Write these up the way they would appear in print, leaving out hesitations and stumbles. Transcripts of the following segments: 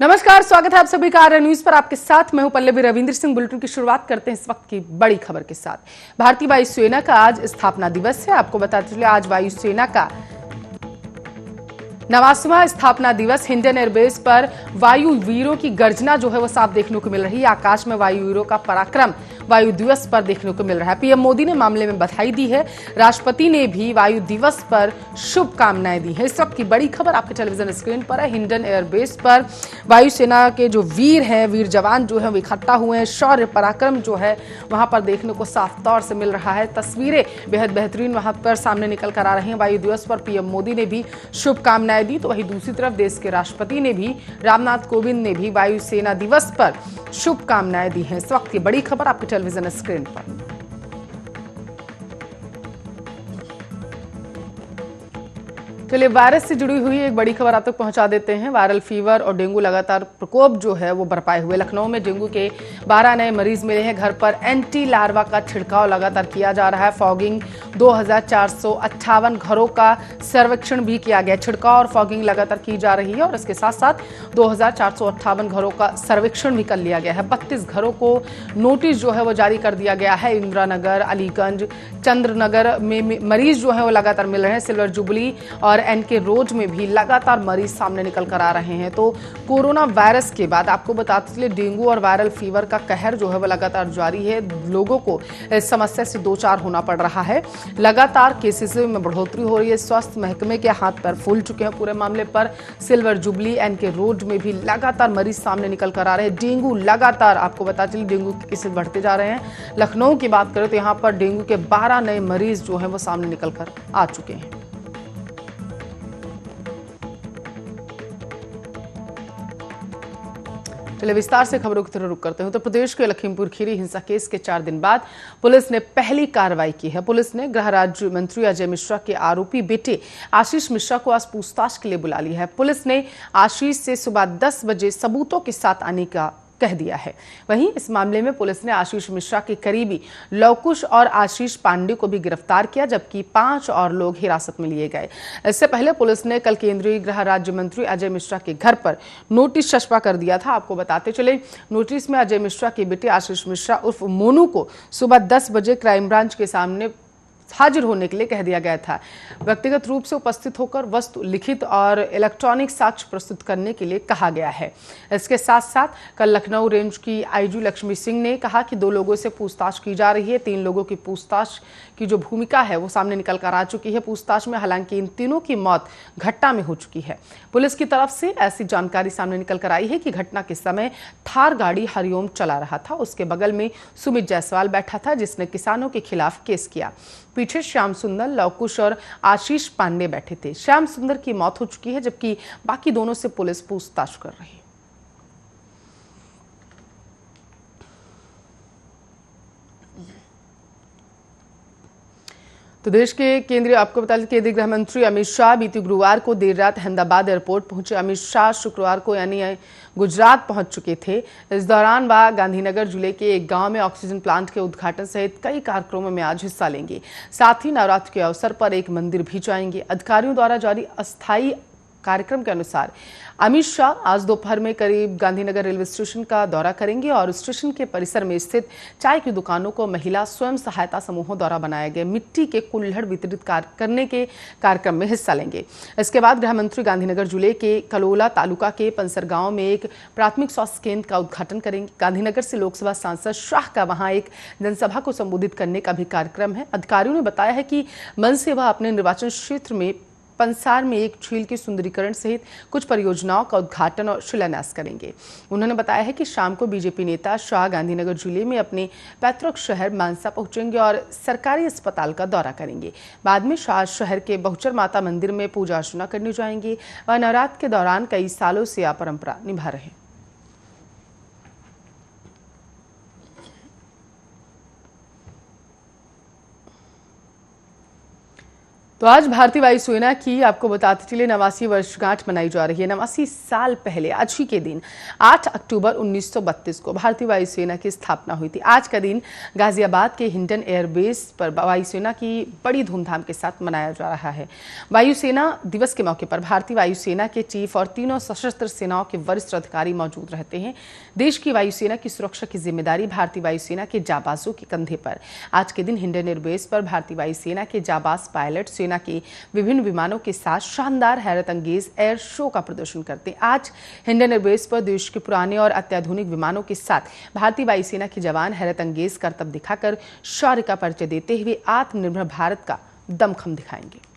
नमस्कार, स्वागत है आप सभी का आर्य न्यूज पर। आपके साथ मैं हूं पल्लवी रविंद्र सिंह। बुलेटिन की शुरुआत करते हैं इस वक्त की बड़ी खबर के साथ। भारतीय वायुसेना का आज स्थापना दिवस है। आपको बताते चले आज वायुसेना का 89वां स्थापना दिवस। हिंडन एयरबेस पर वायु वीरों की गर्जना जो है वो साफ देखने को मिल रही है। आकाश में वायु वीरों का पराक्रम वायु दिवस पर देखने को मिल रहा है। पीएम मोदी ने मामले में बधाई दी है। राष्ट्रपति ने भी वायु दिवस पर शुभकामनाएं दी हैं। इस वक्त की बड़ी खबर आपके टेलीविजन स्क्रीन पर है। हिंडन एयरबेस पर वायुसेना के जो वीर हैं, वीर जवान जो है वो इकट्ठा हुए हैं। शौर्य पराक्रम जो है वहां पर देखने को साफ तौर से मिल रहा है। तस्वीरें बेहद बेहतरीन वहां पर सामने निकल कर आ रही हैं। वायु दिवस पर पीएम मोदी ने भी शुभकामनाएं दी, तो वहीं दूसरी तरफ देश के राष्ट्रपति ने भी, रामनाथ कोविंद ने भी वायुसेना दिवस पर शुभकामनाएं दी हैं। इस वक्त की बड़ी खबर आपके टेलीविजन स्क्रीन पर। चलिए वायरस से जुड़ी हुई एक बड़ी खबर आप तक पहुंचा देते हैं। वायरल फीवर और डेंगू लगातार प्रकोप जो है वो बरपाए हुए। लखनऊ में डेंगू के 12 नए मरीज मिले हैं। घर पर एंटी लार्वा का छिड़काव लगातार किया जा रहा है। फॉगिंग 2458 घरों का सर्वेक्षण भी किया गया। छिड़काव और फॉगिंग लगातार की जा रही है और इसके साथ साथ 2458 घरों का सर्वेक्षण भी कर लिया गया है। 32 घरों को नोटिस जो है वो जारी कर दिया गया है। इंदिरा नगर, अलीगंज, चंद्रनगर में मरीज जो है वो लगातार मिल रहे हैं। सिल्वर जुबली और एनके रोड में भी लगातार मरीज सामने निकल कर आ रहे हैं। तो कोरोना वायरस के बाद आपको बताते चले डेंगू और वायरल फीवर का कहर जो है वो लगातार जारी है। लोगों को इस समस्या से दो चार होना पड़ रहा है। लगातार केसेस में बढ़ोतरी हो रही है। स्वास्थ्य महकमे के हाथ पैर फूल चुके हैं पूरे मामले पर। सिल्वर जुबली, एनके रोड में भी लगातार मरीज सामने निकल कर आ रहे हैं। डेंगू लगातार आपको बता चलिए डेंगू के केसेस बढ़ते जा रहे हैं। लखनऊ की बात करें तो यहाँ पर डेंगू के 12 नए मरीज जो है वो सामने निकल कर आ चुके हैं। चलिए विस्तार से खबरों की तरफ रुख करते हैं। उत्तर प्रदेश के लखीमपुर खीरी हिंसा केस के 4 दिन बाद पुलिस ने पहली कार्रवाई की है। पुलिस ने गृह राज्य मंत्री अजय मिश्रा के आरोपी बेटे आशीष मिश्रा को आज पूछताछ के लिए बुला लिया है। पुलिस ने आशीष से सुबह 10 बजे सबूतों के साथ आने का कह दिया है। वहीं इस मामले में पुलिस ने आशीष मिश्रा के करीबी लवकुश और आशीष पांडे को भी गिरफ्तार किया, जबकि 5 और लोग हिरासत में लिए गए। इससे पहले पुलिस ने कल केंद्रीय गृह राज्य मंत्री अजय मिश्रा के घर पर नोटिस छपवा कर दिया था। आपको बताते चले नोटिस में अजय मिश्रा के बेटे आशीष मिश्रा उर्फ मोनू को सुबह 10 बजे क्राइम ब्रांच के सामने हाजिर होने के लिए कह दिया गया था। व्यक्तिगत रूप से उपस्थित होकर वस्तु, लिखित और इलेक्ट्रॉनिक साक्ष्य प्रस्तुत करने के लिए कहा गया है। इसके साथ साथ कल लखनऊ रेंज की आईजी लक्ष्मी सिंह ने कहा कि 2 लोगों से पूछताछ की जा रही है। 3 लोगों की पूछताछ की जो भूमिका है वो सामने निकल कर आ चुकी है। पूछताछ में हालांकि इन तीनों की मौत घटना में हो चुकी है। पुलिस की तरफ से ऐसी जानकारी सामने निकल कर आई है कि घटना के समय थार गाड़ी हरिओम चला रहा था। उसके बगल में सुमित जायसवाल बैठा था, जिसने किसानों के खिलाफ केस किया। पीछे श्याम सुंदर, लवकुश और आशीष पांडे बैठे थे। श्याम सुंदर की मौत हो चुकी है, जबकि बाकी दोनों से पुलिस पूछताछ कर रही है। तो देश के केंद्रीय आपको बता दें केंद्रीय गृह मंत्री अमित शाह बीती गुरुवार को देर रात अहमदाबाद एयरपोर्ट पहुंचे। अमित शाह शुक्रवार को यानी गुजरात पहुंच चुके थे। इस दौरान वह गांधीनगर जिले के एक गांव में ऑक्सीजन प्लांट के उद्घाटन सहित कई कार्यक्रमों में आज हिस्सा लेंगे। साथ ही नवरात्र के अवसर पर एक मंदिर भी जाएंगे। अधिकारियों द्वारा जारी अस्थायी कार्यक्रम के अनुसार अमित शाह आज दोपहर में करीब गांधीनगर रेलवे स्टेशन का दौरा करेंगे और स्टेशन के परिसर में स्थित चाय की दुकानों को महिला स्वयं सहायता समूहों द्वारा बनाए गए मिट्टी के कुल्हड़ वितरित करने के कार्यक्रम में हिस्सा लेंगे। इसके बाद गृह मंत्री गांधीनगर जिले के कलोला तालुका के पंसर गांव में एक प्राथमिक स्वास्थ्य केंद्र का उद्घाटन करेंगे। गांधीनगर से लोकसभा सांसद शाह का वहां एक जनसभा को संबोधित करने का भी कार्यक्रम है। अधिकारियों ने बताया है कि मंच से वह अपने निर्वाचन क्षेत्र में पंसार में एक झील के सुंदरीकरण सहित कुछ परियोजनाओं का उद्घाटन और शिलान्यास करेंगे। उन्होंने बताया है कि शाम को बीजेपी नेता शाह गांधीनगर जिले में अपने पैतृक शहर मानसा पहुंचेंगे और सरकारी अस्पताल का दौरा करेंगे। बाद में शाह शहर के बहुचर माता मंदिर में पूजा अर्चना करने जाएंगे। वह नवरात्र के दौरान कई सालों से यह परंपरा निभा रहे हैं। तो आज भारतीय वायुसेना की आपको बताते चलिए 89वीं वर्षगांठ मनाई जा रही है। 89 साल पहले आज ही के दिन 8 अक्टूबर 1932 को भारतीय वायुसेना की स्थापना हुई थी। आज का दिन गाजियाबाद के हिंडन एयरबेस पर वायुसेना की बड़ी धूमधाम के साथ मनाया जा रहा है। वायुसेना दिवस के मौके पर भारतीय वायुसेना के चीफ और तीनों सशस्त्र सेनाओं के वरिष्ठ अधिकारी मौजूद रहते हैं। देश की वायुसेना की सुरक्षा की जिम्मेदारी भारतीय वायुसेना के जाबाजों के कंधे पर। आज के दिन हिंडन एयरबेस पर भारतीय वायुसेना के जाबाज पायलट सेना के विभिन्न विमानों के साथ शानदार हैरत अंगेज एयर शो का प्रदर्शन करते हैं। आज हिंडन एयरबेस पर देश के पुराने और अत्याधुनिक विमानों के साथ भारतीय वायुसेना के जवान हैरत अंगेज करतब दिखाकर शौर्य का परिचय देते हुए आत्मनिर्भर भारत का दमखम दिखाएंगे।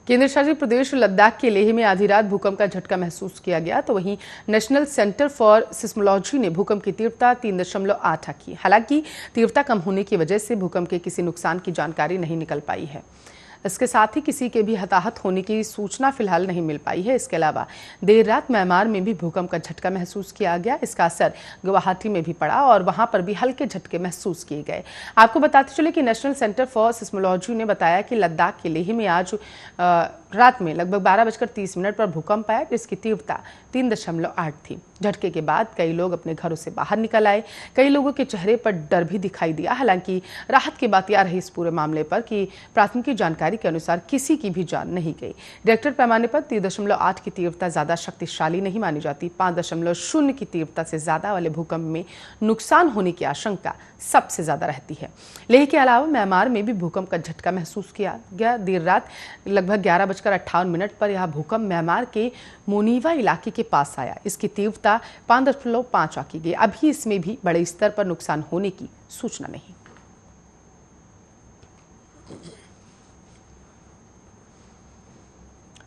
केंद्र शासित प्रदेश लद्दाख के लेह में आधी रात भूकंप का झटका महसूस किया गया, तो वहीं नेशनल सेंटर फॉर सिस्मोलॉजी ने भूकंप की तीव्रता 3.8 आंकी। हालांकि तीव्रता कम होने की वजह से भूकंप के किसी नुकसान की जानकारी नहीं निकल पाई है। इसके साथ ही किसी के भी हताहत होने की सूचना फिलहाल नहीं मिल पाई है। इसके अलावा देर रात म्यांमार में भी भूकंप का झटका महसूस किया गया। इसका असर गुवाहाटी में भी पड़ा और वहां पर भी हल्के झटके महसूस किए गए। आपको बताते चले कि नेशनल सेंटर फॉर सिस्मोलॉजी ने बताया कि लद्दाख के लेह में आज रात में लगभग 12:30 पर भूकंप आया, जिसकी तीव्रता 3.8 थी। झटके के बाद कई लोग अपने घरों से बाहर निकल आए। कई लोगों के चेहरे पर डर भी दिखाई दिया। हालांकि राहत की बात यह रही इस पूरे मामले पर कि प्राथमिक जानकारी के अनुसार किसी की भी जान नहीं गई। रिएक्टर पैमाने पर 3.8 की तीव्रता ज्यादा शक्तिशाली नहीं मानी जाती। 5.0 की तीव्रता से ज्यादा वाले भूकंप में नुकसान होने की आशंका सबसे ज्यादा रहती है। लेह के अलावा म्यांमार में भी भूकंप का झटका महसूस किया गया। देर रात लगभग 11:58 पर यह भूकंप म्यांमार के मोनीवा इलाके के पास आया। इसकी तीव्रता 5.5 आंकी गई। अभी इसमें भी बड़े स्तर पर नुकसान होने की सूचना नहीं।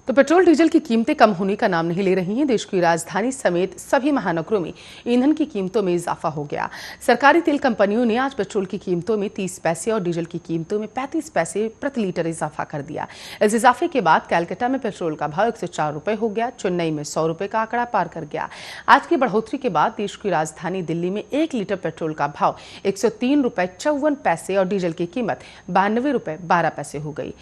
तो पेट्रोल डीजल की कीमतें कम होने का नाम नहीं ले रही हैं। देश की राजधानी समेत सभी महानगरों में ईंधन की कीमतों में इजाफा हो गया। सरकारी तेल कंपनियों ने आज पेट्रोल की कीमतों में 30 पैसे और डीजल की कीमतों में 35 पैसे प्रति लीटर इजाफा कर दिया। इस इजाफे के बाद कैलकाटा में पेट्रोल का भाव 104 रुपए हो गया। चेन्नई में 100 रुपए का आंकड़ा पार कर गया। आज की बढ़ोतरी के बाद देश की राजधानी दिल्ली में 1 लीटर पेट्रोल का भाव 103 रुपए 54 पैसे और डीजल की कीमत 92 रुपए 12 पैसे हो गई।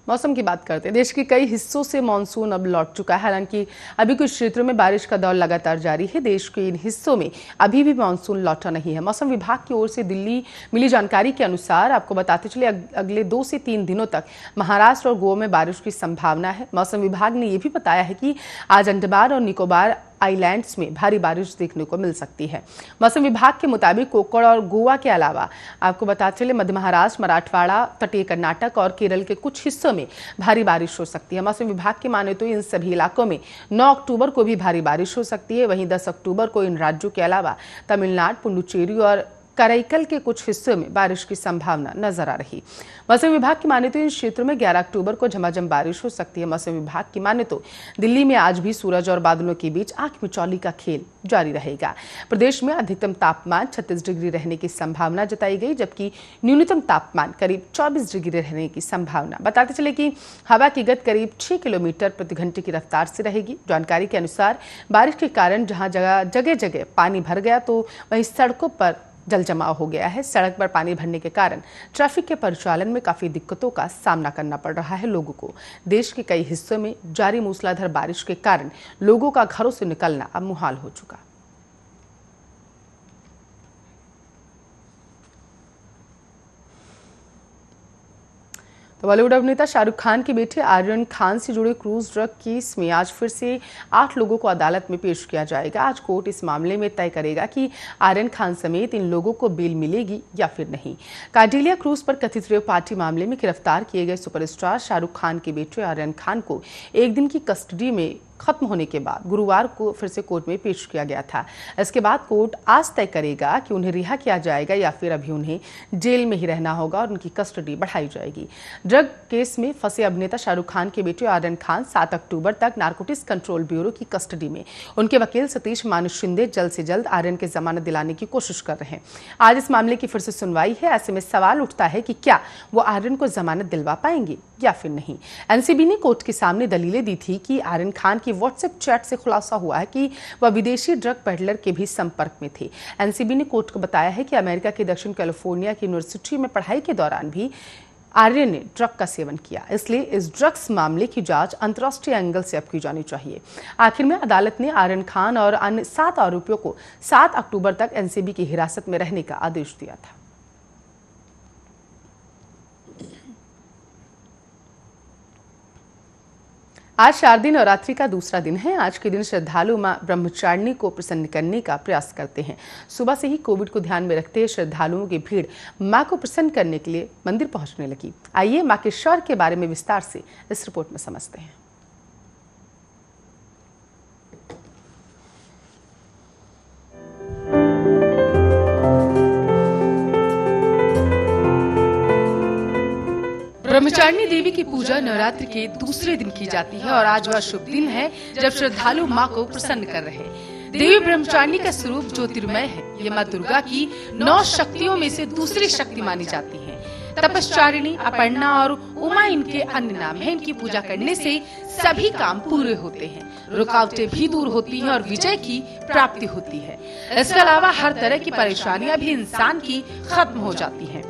मौसम की बात करते हैं। देश के कई हिस्सों से मानसून अब लौट चुका है। हालांकि अभी कुछ क्षेत्रों में बारिश का दौर लगातार जारी है। देश के इन हिस्सों में अभी भी मानसून लौटा नहीं है। मौसम विभाग की ओर से दिल्ली मिली जानकारी के अनुसार आपको बताते चले अगले 2 से 3 दिनों तक महाराष्ट्र और गोवा में बारिश की संभावना है। मौसम विभाग ने यह भी बताया है कि आज अंडमान और निकोबार आइलैंड्स में भारी बारिश देखने को मिल सकती है। मौसम विभाग के मुताबिक कोकण और गोवा के अलावा आपको बताते चले मध्य महाराष्ट्र, मराठवाड़ा, तटीय कर्नाटक और केरल के कुछ हिस्सों में भारी बारिश हो सकती है। मौसम विभाग के माने तो इन सभी इलाकों में 9 अक्टूबर को भी भारी बारिश हो सकती है। वहीं 10 अक्टूबर को इन राज्यों के अलावा तमिलनाडु, पुडुचेरी और कराईकल के कुछ हिस्सों में बारिश की संभावना नजर आ रही। मौसम विभाग की माने तो इन क्षेत्रों में 11 अक्टूबर को झमाझम बारिश हो सकती है। मौसम विभाग की माने तो दिल्ली में आज भी सूरज और बादलों के बीच आंख मिचौली का खेल जारी रहेगा। प्रदेश में अधिकतम तापमान 36 डिग्री रहने की संभावना जताई गई, जबकि न्यूनतम तापमान करीब 24 डिग्री रहने की संभावना। बताते चले कि हवा की गति करीब 6 किलोमीटर प्रति घंटे की रफ्तार से रहेगी। जानकारी के अनुसार बारिश के कारण जहां जगह जगह पानी भर गया, तो वहीं सड़कों पर जल जमाव हो गया है। सड़क पर पानी भरने के कारण ट्रैफिक के परिचालन में काफी दिक्कतों का सामना करना पड़ रहा है लोगों को। देश के कई हिस्सों में जारी मूसलाधार बारिश के कारण लोगों का घरों से निकलना अब मुहाल हो चुका। तो बॉलीवुड अभिनेता शाहरुख खान के बेटे आर्यन खान से जुड़े क्रूज ड्रग केस में आज फिर से 8 लोगों को अदालत में पेश किया जाएगा। आज कोर्ट इस मामले में तय करेगा कि आर्यन खान समेत इन लोगों को बेल मिलेगी या फिर नहीं। कार्डेलिया क्रूज पर कथित रेप पार्टी मामले में गिरफ्तार किए गए सुपरस्टार शाहरुख खान के बेटे आर्यन खान को 1 दिन की कस्टडी में खत्म होने के बाद गुरुवार को फिर से कोर्ट में पेश किया गया था। इसके बाद कोर्ट आज तय करेगा कि उन्हें रिहा किया जाएगा या फिर अभी उन्हें जेल में ही रहना होगा और उनकी कस्टडी बढ़ाई जाएगी। ड्रग केस में फंसे अभिनेता शाहरुख खान के बेटे आर्यन खान 7 अक्टूबर तक नारकोटिक्स कंट्रोल ब्यूरो की कस्टडी में। उनके वकील सतीश मानुष शिंदे जल्द से जल्द आर्यन की जमानत दिलाने की कोशिश कर रहे हैं। आज इस मामले की फिर से सुनवाई है। ऐसे में सवाल उठता है कि क्या वो आर्यन को जमानत दिलवा पाएंगे या फिर नहीं। एनसीबी ने कोर्ट के सामने दलीलें दी थी कि आर्यन खान की व्हाट्सएप चैट से खुलासा हुआ है कि वह विदेशी ड्रग पेडलर के भी संपर्क में थे। एनसीबी ने कोर्ट को बताया है कि अमेरिका के दक्षिण कैलिफोर्निया की यूनिवर्सिटी में पढ़ाई के दौरान भी आर्यन ने ड्रग का सेवन किया, इसलिए इस ड्रग्स मामले की जांच अंतर्राष्ट्रीय एंगल से अब की जानी चाहिए। आखिर में अदालत ने आर्यन खान और अन्य 7 आरोपियों को 7 अक्टूबर तक एनसीबी की हिरासत में रहने का आदेश दिया था। आज शारदीय नवरात्रि का दूसरा दिन है। आज के दिन श्रद्धालु मां ब्रह्मचारिणी को प्रसन्न करने का प्रयास करते हैं। सुबह से ही कोविड को ध्यान में रखते श्रद्धालुओं की भीड़ मां को प्रसन्न करने के लिए मंदिर पहुंचने लगी। आइए मां के शौर्य के बारे में विस्तार से इस रिपोर्ट में समझते हैं। ब्रह्मचारिणी देवी की पूजा नवरात्र के दूसरे दिन की जाती है और आज वह शुभ दिन है जब श्रद्धालु मां को प्रसन्न कर रहे हैं। देवी ब्रह्मचारिणी का स्वरूप ज्योतिर्मय है। ये मां दुर्गा की 9 शक्तियों में से दूसरी शक्ति मानी जाती है। तपश्चारिणी, अपर्णा और उमा इनके अन्य नाम हैं। इनकी पूजा करने से सभी काम पूरे होते हैं, रुकावटें भी दूर होती हैं और विजय की प्राप्ति होती है। इसके अलावा हर तरह की परेशानियां भी इंसान की खत्म हो जाती हैं।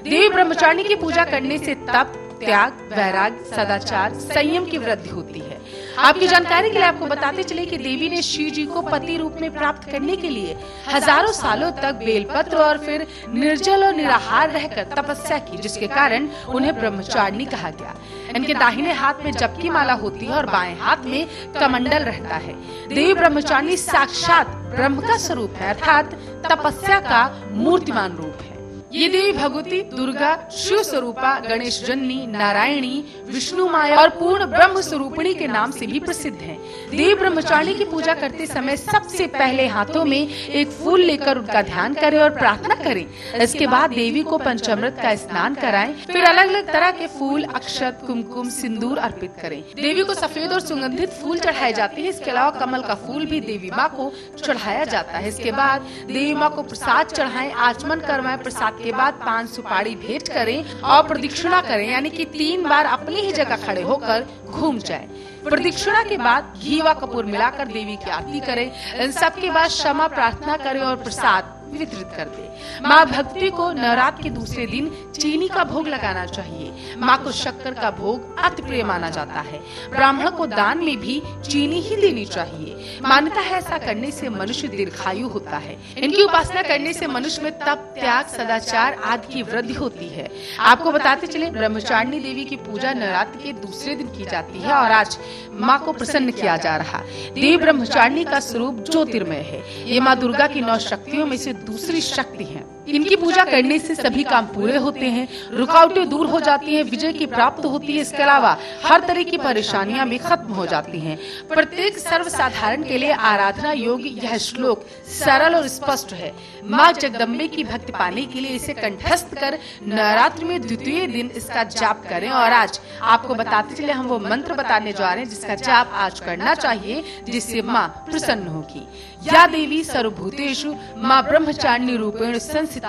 देवी ब्रह्मचारिणी की पूजा करने से तप, त्याग, वैराग्य, सदाचार, संयम की वृद्धि होती है। आपकी जानकारी के लिए आपको बताते चले कि देवी ने शिव जी को पति रूप में प्राप्त करने के लिए हजारों सालों तक बेलपत्र और फिर निर्जल और निराहार रहकर तपस्या की, जिसके कारण उन्हें ब्रह्मचारिणी कहा गया। इनके दाहिने हाथ में जप की माला होती है और बाएं हाथ में कमंडल रहता है। देवी ब्रह्मचारिणी साक्षात ब्रह्म का स्वरूप है, अर्थात तपस्या का मूर्तिमान रूप है। ये देवी भगवती दुर्गा, शिव स्वरूपा, गणेश जन्नी, नारायणी, विष्णु माया और पूर्ण ब्रह्म स्वरूपिणी के नाम से भी प्रसिद्ध हैं। देवी ब्रह्मचारिणी की पूजा करते समय सबसे पहले हाथों में एक फूल लेकर उनका ध्यान करें और प्रार्थना करें। इसके बाद देवी को पंचामृत का स्नान कराएं, फिर अलग अलग तरह के फूल, अक्षत, कुमकुम, सिंदूर अर्पित करें। देवी को सफेद और सुगंधित फूल चढ़ाए जाते हैं। इसके अलावा कमल का फूल भी देवी माँ को चढ़ाया जाता है। इसके बाद देवी माँ को प्रसाद चढ़ाएं, आचमन करवाएं। प्रसाद के बाद पान सुपारी भेंट करें और प्रदक्षिणा करें, यानी कि 3 बार अपनी ही जगह खड़े होकर घूम जाएं। प्रदक्षिणा के बाद घी व कपूर मिलाकर देवी की आरती करें। इन सब के बाद क्षमा प्रार्थना करें और प्रसाद वितरित कर दे। माँ भक्ति को नवरात्र के दूसरे दिन चीनी का भोग लगाना चाहिए। माँ को शक्कर का भोग अति प्रिय माना जाता है। ब्राह्मण को दान में भी चीनी ही देनी चाहिए। मान्यता है ऐसा करने से मनुष्य दीर्घायु होता है। इनकी उपासना करने से मनुष्य में तप, त्याग, सदाचार आदि की वृद्धि होती है। आपको बताते चले ब्रह्मचारिणी देवी की पूजा नवरात्र के दूसरे दिन की जाती है और आज माँ को प्रसन्न किया जा रहा। देवी ब्रह्मचारिणी का स्वरूप ज्योतिर्मय है। ये माँ दुर्गा की 9 शक्तियों में से दूसरी शक्ति है। इनकी पूजा करने से सभी काम पूरे होते हैं, रुकावटें दूर हो जाती हैं, विजय की प्राप्ति होती है। इसके अलावा हर तरह की परेशानियां भी खत्म हो जाती हैं। प्रत्येक सर्वसाधारण के लिए आराधना योग्य यह श्लोक सरल और स्पष्ट है। माँ जगदम्बे की भक्ति पाने के लिए इसे कंठस्थ कर नवरात्र में द्वितीय दिन इसका जाप करें। और आज आपको बताते चले हम वो मंत्र बताने जा रहे हैं जिसका जाप आज करना चाहिए, जिससे माँ प्रसन्न होगी। या देवी सर्वभूतेषु माँ ब्रह्मचारिणी रूपेण संस्थिता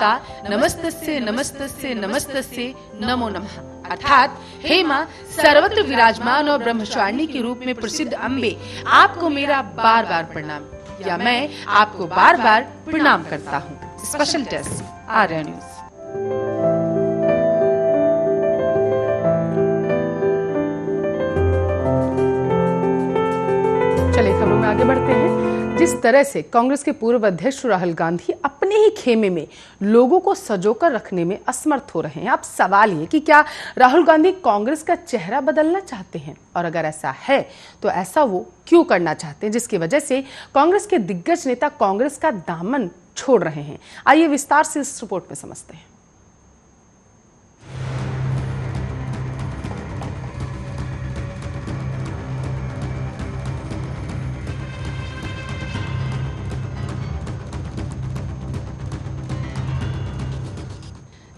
नमस्तस्ये नमस्तस्ये नमस्तस्ये नमो नमः। अर्थात हे माँ सर्वत्र विराजमान और ब्रह्मचारिणी के रूप में प्रसिद्ध अम्बे, आपको मेरा बार बार प्रणाम, या मैं आपको बार बार प्रणाम करता हूँ। Special desk Arya news. चलिए खबरों में आगे बढ़ते हैं। जिस तरह से कांग्रेस के पूर्व अध्यक्ष राहुल गांधी अपने ही खेमे में लोगों को सजोकर रखने में असमर्थ हो रहे हैं, अब सवाल ये कि क्या राहुल गांधी कांग्रेस का चेहरा बदलना चाहते हैं, और अगर ऐसा है तो ऐसा वो क्यों करना चाहते हैं, जिसकी वजह से कांग्रेस के दिग्गज नेता कांग्रेस का दामन छोड़ रहे हैं। आइए विस्तार से इस रिपोर्ट में समझते हैं।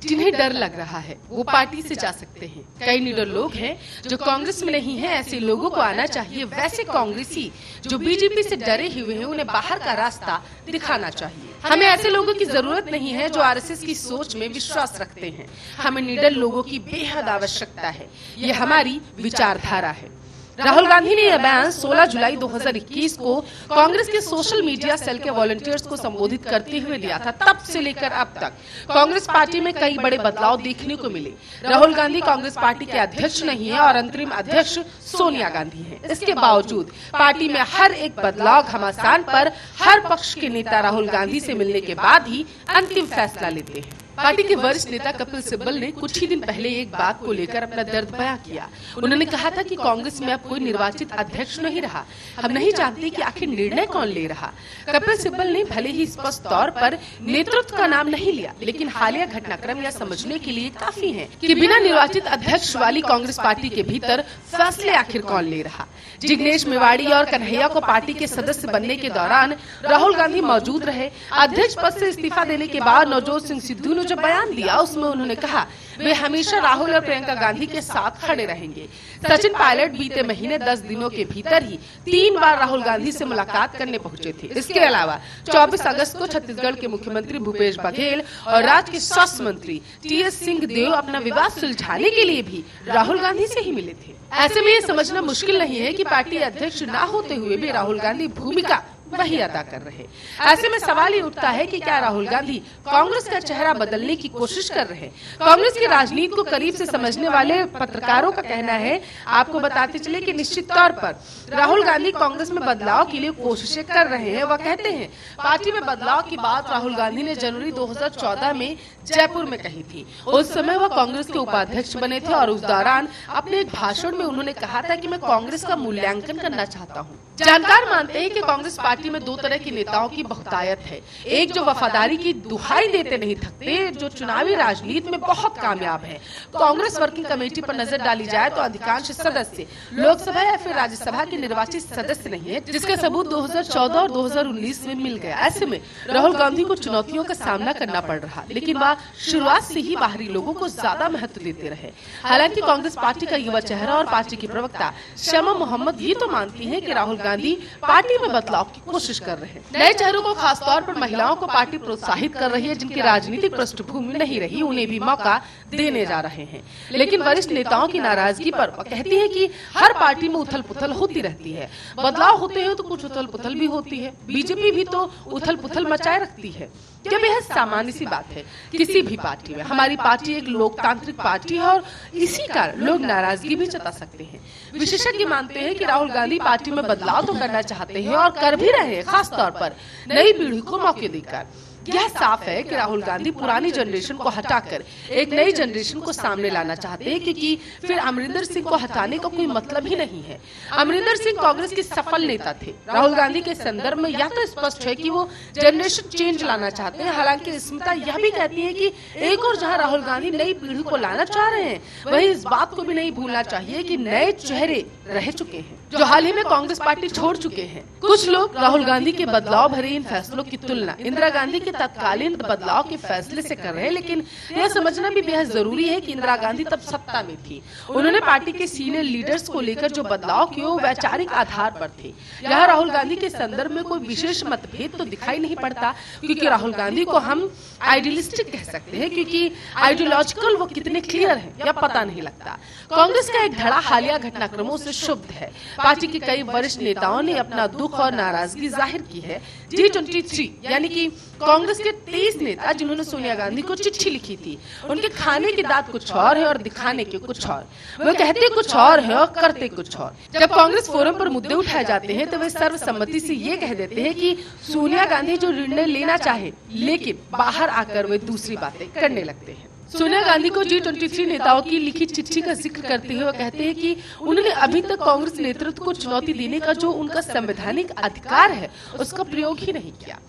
जिन्हें डर लग रहा है वो पार्टी से जा सकते हैं। कई निडर लोग हैं जो कांग्रेस में नहीं हैं, ऐसे लोगों को आना चाहिए। वैसे कांग्रेसी जो बीजेपी से डरे हुए हैं उन्हें बाहर का रास्ता दिखाना चाहिए। हमें ऐसे लोगों की जरूरत नहीं है जो आरएसएस की सोच में विश्वास रखते हैं। हमें निडर लोगों की बेहद आवश्यकता है। ये हमारी विचारधारा है। राहुल गांधी ने यह बयान 16 जुलाई 2021 को कांग्रेस के सोशल मीडिया सेल के वॉलंटियर्स को संबोधित करते हुए दिया था। तब से लेकर अब तक कांग्रेस पार्टी में कई बड़े बदलाव देखने को मिले। राहुल गांधी कांग्रेस पार्टी के अध्यक्ष नहीं है और अंतरिम अध्यक्ष सोनिया गांधी हैं। इसके बावजूद पार्टी में हर एक बदलाव घमासान पर हर पक्ष के नेता राहुल गांधी से मिलने के बाद ही अंतिम फैसला लेते हैं। पार्टी के वरिष्ठ नेता कपिल सिब्बल ने कुछ ही दिन पहले एक बात को लेकर अपना दर्द बयां किया। उन्होंने कहा था कि कांग्रेस में अब कोई निर्वाचित अध्यक्ष नहीं रहा। हम नहीं जानते कि आखिर निर्णय कौन ले रहा। कपिल सिब्बल ने भले ही स्पष्ट तौर पर नेतृत्व का नाम नहीं लिया, लेकिन हालिया घटनाक्रम यह समझने के लिए काफी है कि बिना निर्वाचित अध्यक्ष वाली कांग्रेस पार्टी के भीतर फैसले आखिर कौन ले रहा। जिग्नेश मेवाड़ी और कन्हैया को पार्टी के सदस्य बनने के दौरान राहुल गांधी मौजूद रहे। अध्यक्ष पद से इस्तीफा देने के बाद नवजोत सिंह सिद्धू ने जो बयान दिया उसमें उन्होंने कहा वे हमेशा राहुल और प्रियंका गांधी के साथ खड़े रहेंगे। सचिन पायलट बीते महीने 10 दिनों के भीतर ही 3 बार राहुल गांधी से मुलाकात करने पहुंचे थे। इसके अलावा 24 अगस्त को छत्तीसगढ़ के मुख्यमंत्री भूपेश बघेल और राज्य के स्वास्थ्य मंत्री टीएस सिंहदेव अपना विवाद सुलझाने के लिए भी राहुल गांधी से ही मिले थे। ऐसे में ये समझना मुश्किल नहीं है कि पार्टी अध्यक्ष न होते हुए भी राहुल गांधी भूमिका वही अदा कर रहे। ऐसे में सवाल ये उठता है कि क्या राहुल गांधी कांग्रेस का चेहरा बदलने की कोशिश कर रहे हैं। कांग्रेस की राजनीति को करीब से समझने वाले पत्रकारों का कहना है, आपको बताते चले कि निश्चित तौर पर राहुल गांधी कांग्रेस में बदलाव के लिए कोशिशें कर रहे हैं। वह कहते हैं पार्टी में बदलाव की बात राहुल गांधी ने जनवरी 2014 में जयपुर में कही थी। उस समय वह कांग्रेस के उपाध्यक्ष बने थे और उस दौरान अपने एक भाषण में उन्होंने कहा था कि मैं कांग्रेस का मूल्यांकन करना चाहता हूँ। जानकार मानते हैं कि कांग्रेस पार्टी में 2 तरह के नेताओं की बहुतायत है। एक जो वफादारी की दुहाई देते नहीं थकते, जो चुनावी राजनीति में बहुत कामयाब है। कांग्रेस वर्किंग कमेटी पर नजर डाली जाए तो अधिकांश सदस्य लोकसभा या फिर राज्यसभा के निर्वाचित सदस्य नहीं है, जिसका सबूत 2014 और 2019 में मिल गया। ऐसे में राहुल गांधी को चुनौतियों का सामना करना पड़ रहा, लेकिन वह शुरुआत से ही बाहरी लोगों को ज्यादा महत्व देते रहे। हालांकि कांग्रेस पार्टी का युवा चेहरा और पार्टी की प्रवक्ता शमा मोहम्मद ये तो मानती है कि राहुल गांधी पार्टी में बदलाव की कोशिश कर रहे हैं। नए चेहरों को खासतौर पर महिलाओं को पार्टी प्रोत्साहित कर रही है, जिनकी राजनीतिक पृष्ठभूमि नहीं रही उन्हें भी मौका देने जा रहे हैं। लेकिन वरिष्ठ नेताओं की नाराजगी पर वह कहती है कि हर पार्टी में उथल पुथल होती रहती है। बदलाव होते हैं तो कुछ उथल पुथल भी होती है। बीजेपी भी तो उथल पुथल मचाए रखती है। यह बेहद सामान्य सी बात है किसी भी पार्टी में। हमारी पार्टी एक लोकतांत्रिक पार्टी है और इसी कारण लोग नाराजगी भी जता सकते हैं। विशेषज्ञ मानते हैं कि राहुल गांधी पार्टी में बदलाव तो करना चाहते हैं और कर भी रहे हैं, खास तौर पर नई पीढ़ी को मौके देकर। यह साफ है कि राहुल गांधी पुरानी जनरेशन को हटाकर एक नई जनरेशन को सामने लाना चाहते हैं, क्योंकि फिर अमरिंदर सिंह को हटाने का कोई मतलब ही नहीं है। अमरिंदर सिंह कांग्रेस के सफल नेता थे। राहुल गांधी के संदर्भ में यह तो स्पष्ट है कि वो जनरेशन चेंज लाना चाहते हैं। हालांकि स्मिता यह भी कहती है कि एक और जहां राहुल गांधी नई पीढ़ी को लाना चाह रहे हैं, वहीं इस बात को भी नहीं भूलना चाहिए कि नए चेहरे रह चुके हैं जो हाल ही में कांग्रेस पार्टी छोड़ चुके हैं। कुछ लोग राहुल गांधी के बदलाव भरे इन फैसलों की तुलना इंदिरा गांधी के तत्कालीन बदलाव के फैसले से कर रहे हैं, लेकिन यह समझना भी बेहद जरूरी है कि इंदिरा गांधी तब सत्ता में थी। उन्होंने पार्टी के सीनियर लीडर्स को लेकर जो बदलाव किए वो वैचारिक आधार पर थे। यहाँ राहुल गांधी के संदर्भ में कोई विशेष मतभेद तो दिखाई नहीं पड़ता, क्योंकि राहुल गांधी को हम आइडियलिस्टिक कह सकते हैं, क्योंकि आइडियोलॉजिकल वो कितने क्लियर है यह पता नहीं लगता। कांग्रेस का एक धड़ा हालिया घटनाक्रमों से शुद्ध है। पार्टी के कई वरिष्ठ नेताओं ने अपना दुख और नाराजगी जाहिर की है। G23 यानी कि कांग्रेस के 23 नेता जिन्होंने सोनिया गांधी को चिट्ठी लिखी थी, उनके खाने की दाद कुछ और है और दिखाने के कुछ और। वो कहते कुछ और है और करते कुछ और। जब कांग्रेस फोरम पर मुद्दे उठाए जाते हैं तो वे सर्वसम्मति से ये कह देते हैं कि सोनिया गांधी जो निर्णय लेना चाहे, लेकिन बाहर आकर वे दूसरी बातें करने लगते हैं। सोनिया गांधी को G23 नेताओं की लिखी चिट्ठी का जिक्र करते हुए कहते हैं कि उन्होंने अभी तक कांग्रेस नेतृत्व को चुनौती देने का जो उनका संवैधानिक अधिकार है उसका प्रयोग ही नहीं किया।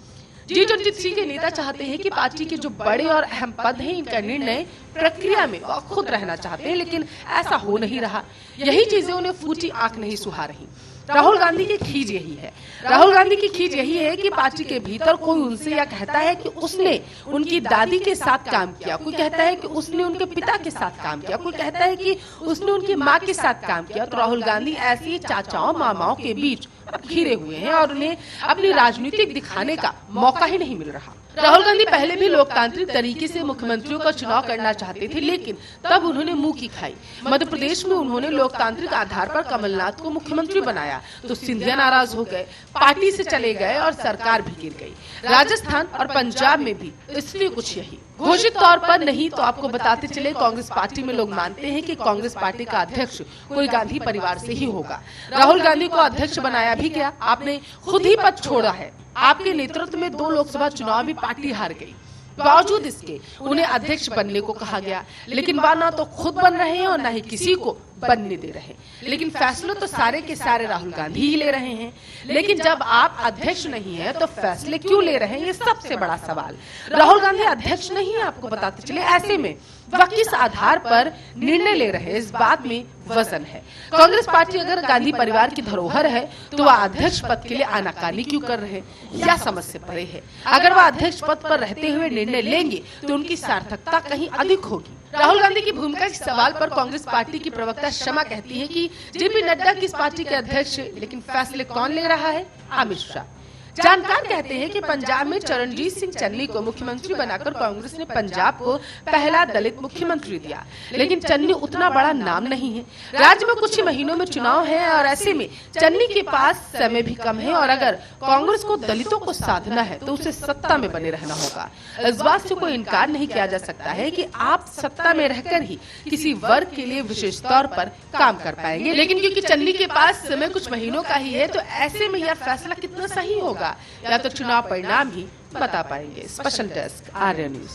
G23 के नेता चाहते हैं कि पार्टी के जो बड़े और अहम पद हैं इनका निर्णय प्रक्रिया में खुद रहना चाहते हैं, लेकिन ऐसा हो नहीं रहा। यही चीजें उन्हें फूटी आंख नहीं सुहा रही। राहुल गांधी की खींच यही है। राहुल गांधी की खींच यही है कि पार्टी के भीतर कोई उनसे या कहता है कि उसने उनकी दादी के साथ काम किया, कोई कहता है कि उसने उनके पिता के साथ काम किया, कोई कहता है कि उसने उनकी माँ के साथ काम किया। तो राहुल गांधी ऐसी चाचाओं मामाओं के बीच अब घिरे हुए हैं और उन्हें अपनी राजनीतिक दिखाने का मौका ही नहीं मिल रहा। राहुल गांधी पहले भी लोकतांत्रिक तरीके से मुख्यमंत्रियों का चुनाव करना चाहते थे, लेकिन तब उन्होंने मुंह की खाई। मध्य प्रदेश में उन्होंने लोकतांत्रिक आधार पर कमलनाथ को मुख्यमंत्री बनाया तो सिंधिया नाराज हो गए, पार्टी से चले गए और सरकार भी गिर गई। राजस्थान और पंजाब में भी स्थिति कुछ यही। घोषित तौर पर नहीं तो आपको बताते चले, कांग्रेस पार्टी में लोग मानते हैं कि कांग्रेस पार्टी का अध्यक्ष कोई गांधी परिवार से ही होगा। राहुल गांधी को अध्यक्ष बनाया भी गया, आपने खुद ही पद छोड़ा है। आपके नेतृत्व में 2 लोकसभा चुनाव भी पार्टी हार गई, बावजूद इसके उन्हें अध्यक्ष बनने को कहा गया, लेकिन वह ना तो खुद बन रहे हैं और ना ही किसी को बनने दे रहे। लेकिन फैसले तो सारे के सारे राहुल गांधी ही ले रहे हैं। लेकिन जब आप अध्यक्ष नहीं है तो फैसले क्यों ले रहे हैं, ये सबसे बड़ा सवाल। राहुल गांधी अध्यक्ष नहीं है, आपको बताते चले। ऐसे में वह किस आधार पर निर्णय ले रहे हैं, इस बात में वजन है। कांग्रेस पार्टी अगर गांधी परिवार की धरोहर है तो वह अध्यक्ष पद के लिए आनाकानी क्यों कर रहे हैं, या समझ से परे है। अगर वह अध्यक्ष पद पर रहते हुए निर्णय लेंगे तो उनकी सार्थकता कहीं अधिक होगी। राहुल गांधी की भूमिका के सवाल पर कांग्रेस पार्टी की प्रवक्ता शमा कहती है कि जेपी नड्डा किस पार्टी के अध्यक्ष, लेकिन फैसले कौन ले रहा है? अमित शाह। जानकार कहते हैं कि पंजाब में चरणजीत सिंह चन्नी को मुख्यमंत्री बनाकर कांग्रेस ने पंजाब को पहला दलित मुख्यमंत्री दिया, लेकिन चन्नी उतना बड़ा नाम नहीं है। राज्य में कुछ ही महीनों में चुनाव है और ऐसे में चन्नी के पास समय भी कम है और अगर कांग्रेस को दलितों को साधना है तो उसे सत्ता में बने रहना होगा। इस बात से कोई इनकार नहीं किया जा सकता है कि आप सत्ता में रहकर ही किसी वर्ग के लिए विशेष तौर पर काम कर पाएंगे, लेकिन क्योंकि चन्नी के पास समय कुछ महीनों का ही है तो ऐसे में यह फैसला कितना सही होगा या तो चुनाव परिणाम ही बता पाएंगे। स्पेशल डेस्क, आर्य न्यूज।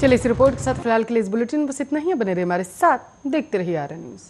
चलिए इस रिपोर्ट के साथ फिलहाल के लिए इस बुलेटिन बस इतना ही। बने रहिए हमारे साथ, देखते रहिए आर्य न्यूज।